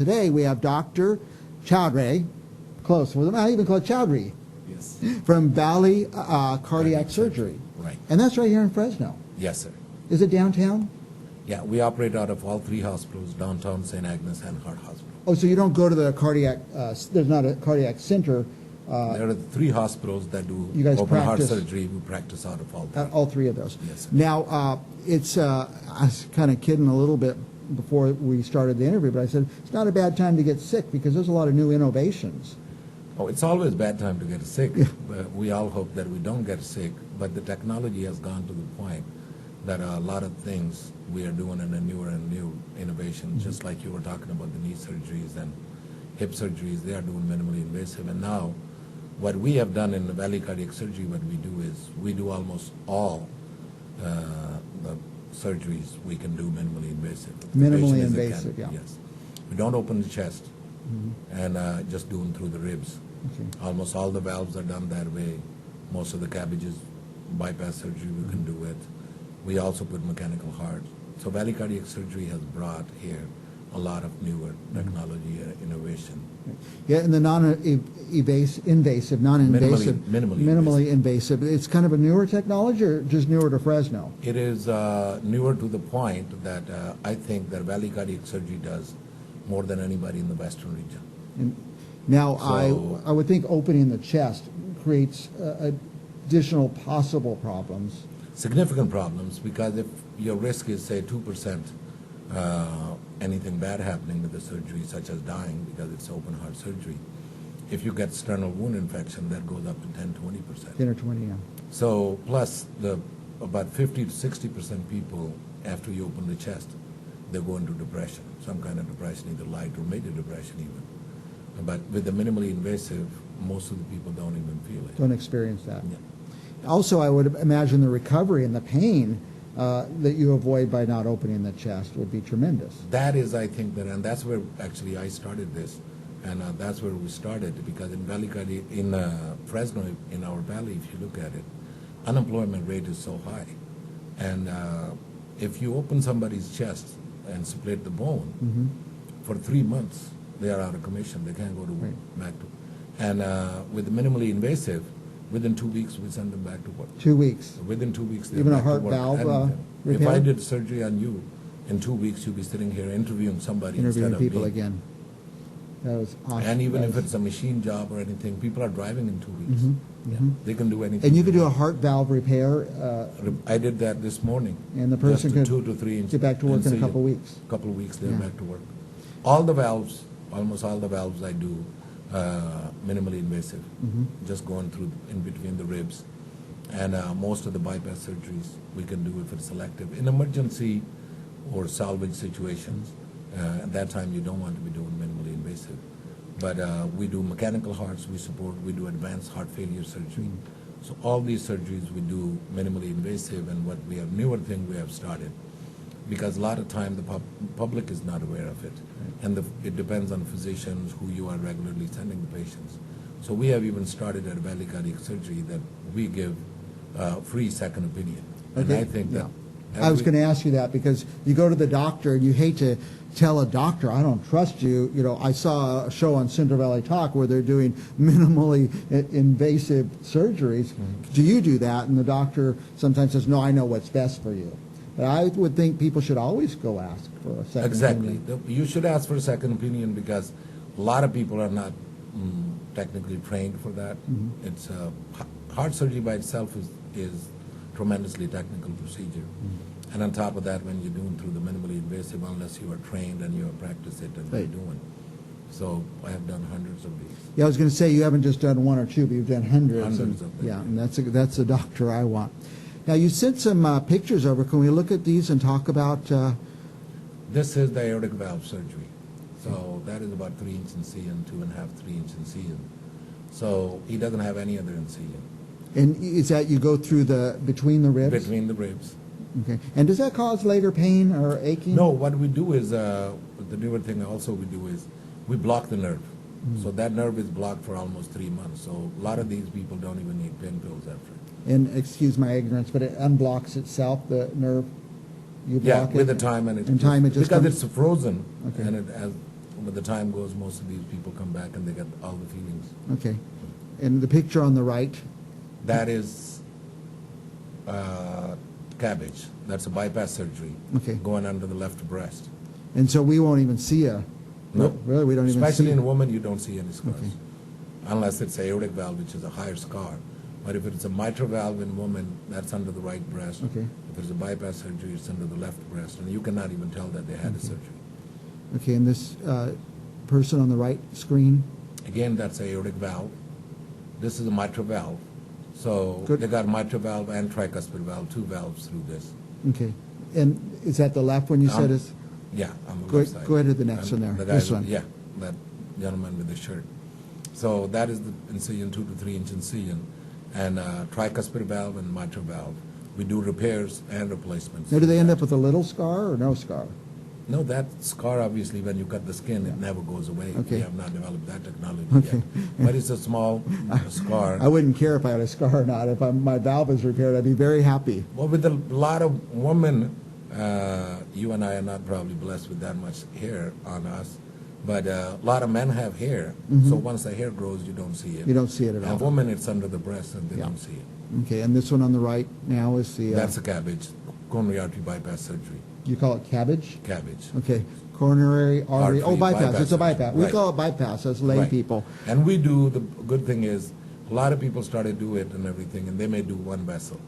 Today we have Dr. Chaudhry, close, I even call it Chaudhry, Yes. from Valley Cardiac Surgery. Right. And that's right here in Fresno. Yes, sir. Is it downtown? Yeah, we operate out of all three hospitals, downtown, St. Agnes, and Heart Hospital. Oh, so you don't go to the cardiac, there's not a cardiac center. There are three hospitals that do You guys open heart practice- surgery. We practice out of all three. All three of those. Yes, sir. Now, I was kind of kidding a little bit before we started the interview, but I said it's not a bad time to get sick because there's a lot of new innovations. Oh, it's always a bad time to get sick. But we all hope that we don't get sick. But the technology has gone to the point that a lot of things we are doing in a newer and new innovation, just like you were talking about the knee surgeries and hip surgeries, they are doing minimally invasive. And now, what we have done in the Valley Cardiac Surgery, what we do is we do almost all the surgeries we can do minimally invasive. If the Minimally patient is a invasive, candidate, yeah. Yes. We don't open the chest and just do them through the ribs. Okay. Almost all the valves are done that way. Most of the cabbages, bypass surgery, we can do it. We also put mechanical heart. So Valley Cardiac Surgery has brought here a lot of newer technology innovation. Yeah, and the non-invasive, minimally invasive. It's kind of a newer technology, or just newer to Fresno? It is newer to the point that I think that Valley Cardiac Surgery does more than anybody in the Western region. And now, So- I would think opening the chest creates additional possible problems. Significant problems, because if your risk is, say, 2%, anything bad happening with the surgery, such as dying, because it's open heart surgery, if you get sternal wound infection, that goes up to 10-20%. 10 or 20, yeah. So, plus about 50 to 60% people, after you open the chest, they go into depression, some kind of depression, either light or major depression even. But with the minimally invasive, most of the people don't even feel it. Don't experience that. Yeah. Also, I would imagine the recovery and the pain that you avoid by not opening the chest would be tremendous. That is, I think, and that's where actually I started this, and that's where we started, because in Fresno, in our valley, if you look at it, unemployment rate is so high, and if you open somebody's chest and split the bone, for 3 months they are out of commission. They can't go to work, back to, and with the minimally invasive, within 2 weeks we send them back to work. 2 weeks. Within 2 weeks, they're Even a back to heart work. valve And if repair? I did surgery on you, in 2 weeks you'll be sitting here interviewing somebody Interviewing instead of people me. again. That was awesome. And even That if was- it's a machine job or anything, people are driving in 2 weeks. Yeah, they can do anything. And you could do a heart valve repair, I did that this morning. and the person Just a could 2 to 3 inch get back to work in a incision. couple weeks. Couple of weeks, they're Yeah. back to work. All the valves, almost all the valves I do, minimally invasive, just going through in between the ribs. And most of the bypass surgeries we can do if it's selective. In emergency or salvage situations, at that time you don't want to be doing minimally invasive. But we do mechanical hearts, we do advanced heart failure surgery. So all these surgeries we do minimally invasive, and what we have, newer thing we have started, because a lot of time the public is not aware of it. And it depends on physicians who you are regularly sending the patients. So we have even started at Valley Cardiac Surgery that we give free second opinion. And Okay. I think that... I was going to ask you that because you go to the doctor and you hate to tell a doctor, I don't trust you. You know, I saw a show on Cinder Valley Talk where they're doing minimally invasive surgeries. Do you do that? And the doctor sometimes says, no, I know what's best for you. But I would think people should always go ask for a second Exactly. opinion. You should ask for a second opinion, because a lot of people are not technically trained for that. It's heart surgery by itself is tremendously technical procedure. And on top of that, when you're doing through the minimally invasive, unless you are trained and you have practiced it and you're Right. doing. So I have done hundreds of these. Yeah, I was going to say you haven't just done one or two, but you've done hundreds. Hundreds and, of them. Yeah, and that's a doctor I want. Now, you sent some pictures over. Can we look at these and talk about... This is the aortic valve surgery. So that is about 3 inch incision, 2.5, 3 inch incision. So he doesn't have any other incision. And is that you go through between the ribs? Between the ribs. Okay. And does that cause later pain or aching? No, what we do is, the newer thing also we do is, we block the nerve. So that nerve is blocked for almost 3 months. So a lot of these people don't even need pain pills after. And excuse my ignorance, but it unblocks itself, the nerve? You Yeah, block with it? the time, and In time it just because comes- it's frozen, Okay. and it has when the time goes, most of these people come back and they get all the feelings. Okay. And the picture on the right, That is cabbage. That's a bypass surgery. Okay. Going under the left breast. and so we won't even see a, No. really, we don't even see. Especially in a woman, you don't see any scars. Okay. Unless it's aortic valve, which is a higher scar. But if it's a mitral valve in woman, that's under the right breast. Okay. If it's a bypass surgery, it's under the left breast. And you cannot even tell that they had a surgery. Okay, and this person on the right screen, Again, that's aortic valve. This is a mitral valve. So Good. they got mitral valve and tricuspid valve, two valves through this. okay. And is that the left one you said is? Yeah, on the Go- left side. go ahead to the next one there. The guy This with- one. Yeah, that gentleman with the shirt. So that is the incision, 2 to 3 inch incision, and tricuspid valve and mitral valve. We do repairs and replacements. Now, do they end up with a little scar or no scar? No, that scar, obviously, when you cut the skin, it never goes away. Okay. We have not developed that technology Okay. yet. But it's a small scar. I wouldn't care if I had a scar or not. If my valve is repaired, I'd be very happy. Well, with a lot of women, you and I are not probably blessed with that much hair on us, but a lot of men have hair. So once the hair grows, you don't see it. You don't see it at And all. women, it's under the breast, and they Yeah. don't see it. Okay, and this one on the right now is the, That's a cabbage, coronary artery bypass surgery. you call it cabbage? Cabbage. Okay, coronary artery, Artery bypass, bypass it's a bypass. surgery. We Right. call it bypass as lay Right. people. And we do, the good thing is, a lot of people started to do it and everything, and they may do one vessel.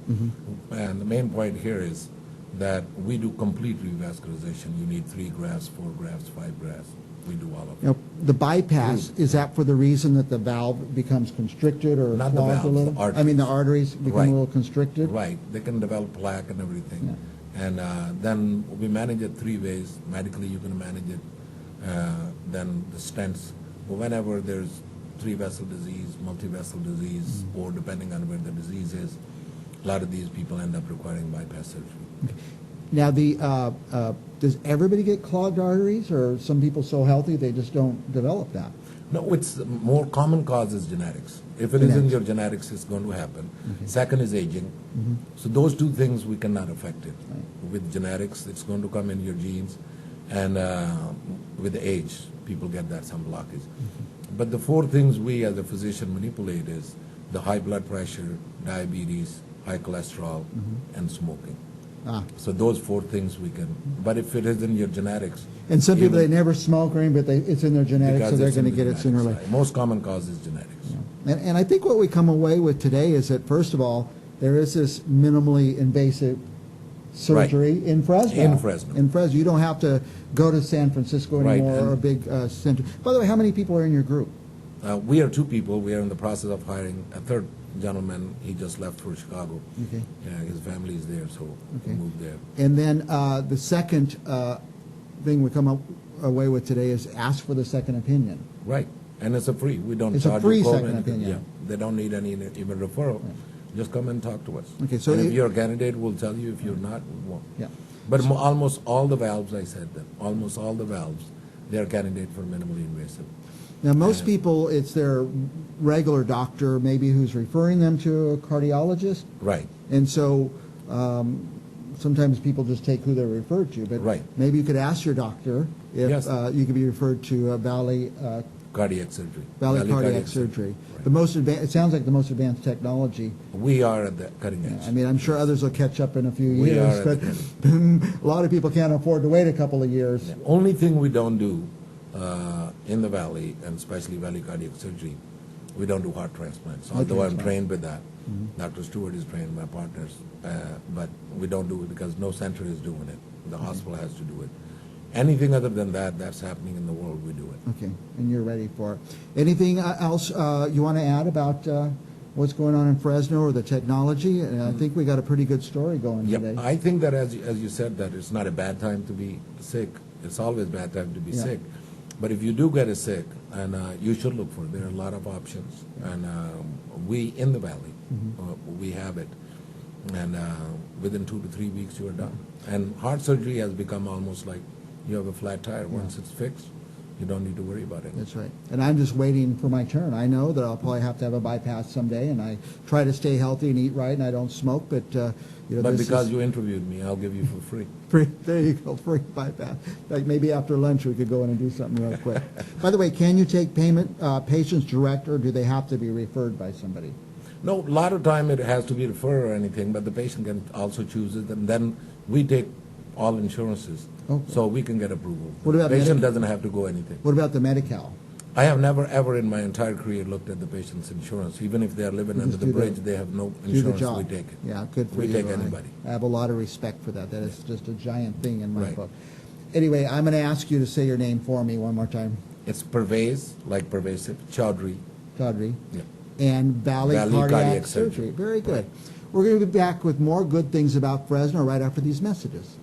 And the main point here is that we do complete revascularization. You need 3 grafts, 4 grafts, 5 grafts. We do all of it. Now, the bypass, is that for the reason that the valve becomes constricted or Not the clogged a valve, little? the I mean, the arteries become Right. a little constricted? Right, they can develop plaque and everything. And then we manage it 3 ways. Medically, you can manage it. Then the stents, whenever there's 3-vessel disease, multi-vessel disease, or depending on where the disease is, a lot of these people end up requiring bypass surgery. Now, does everybody get clogged arteries, or are some people so healthy they just don't develop that? No, it's the more common cause is genetics. If it is in your genetics, it's going to happen. Second is aging. So those 2 things we cannot affect it. With genetics, it's going to come in your genes, and with the age, people get that some blockage. But the 4 things we as a physician manipulate is the high blood pressure, diabetes, high cholesterol, and smoking. Ah. So those 4 things we can. But if it is in your genetics, And some people, even- they never smoke or anything, but it's in their genetics, because so they're it's in going to the get it sooner or genetics, later. right. Most common cause is genetics. And I think what we come away with today is that, first of all, there is this minimally invasive surgery in Fresno. In Fresno. In Fresno. You don't have to go to San Francisco Right, anymore, and- or a big center. By the way, how many people are in your group? We are 2 people. We are in the process of hiring a 3rd gentleman. He just left for Chicago. Okay. Yeah, his family is there, so we Okay. moved there. And then the second thing we come away with today is ask for the second opinion. Right, and it's a free. We don't It's a charge free you for second anything. opinion. Yeah, they don't need any even referral. Just come and talk to us. Okay, so and if it- you're a candidate, we'll tell you. If you're not, we won't. Yeah. But almost all the valves, I said that almost all the valves, they are candidate for minimally invasive. Now, most people, it's their regular doctor, maybe who's referring them to a cardiologist. Right. And so sometimes people just take who they're referred to. But Right. maybe you could ask your doctor if Yes. you could be referred to Valley Cardiac surgery. Cardiac Surgery. Right. The most it sounds like the most advanced technology. We are at the cutting edge. I mean, I'm sure others will catch up in a few We years, are at but a lot of people can't afford to wait a couple of years. The only thing we don't do in the Valley, and especially Valley Cardiac Surgery, we don't do heart transplants. Although I'm transplant. trained with that. Dr. Stewart is trained, my partners, but we don't do it because no center is doing it. The hospital has to do it. Anything other than that, that's happening in the world, we do it. Okay, and you're ready for it. Anything else you want to add about what's going on in Fresno or the technology? And I think we got a pretty good story going today. I think that as you said, that it's not a bad time to be sick. It's always a bad time to be Yeah. sick. But if you do get a sick, and you should look for it. There are a lot of options. And we, in the Valley, we have it. And within 2 to 3 weeks, you are done. And heart surgery has become almost like you have a flat tire. Once it's fixed, you don't need to worry about it. That's right. And I'm just waiting for my turn. I know that I'll probably have to have a bypass someday, and I try to stay healthy and eat right, and I don't smoke, but, you know, But this because is you interviewed me, I'll give you for free. free. There you go, free bypass. Like maybe after lunch we could go in and do something real quick. By the way, can you take patients direct, or do they have to be referred by somebody? No, a lot of time it has to be referred or anything, but the patient can also choose it, and then we take all insurances, Okay. so we can get approval. What about patient Medi- doesn't have to go anything. What about the Medi-Cal? I have never ever in my entire career looked at the patient's insurance. Even if they are living You under just the do the- bridge, they have no Do the insurance. job. We take it. Yeah, good for We you. take anybody. I have a lot of respect for that. That is just a giant thing in my Right. book. Anyway, I'm going to ask you to say your name for me one more time. It's Pervaiz, like pervasive, Chaudhry. Chaudhry. Yeah. And Valley, Valley Cardiac, Cardiac Surgery. Surgery. Very good. We're going to be back with more good things about Fresno right after these messages.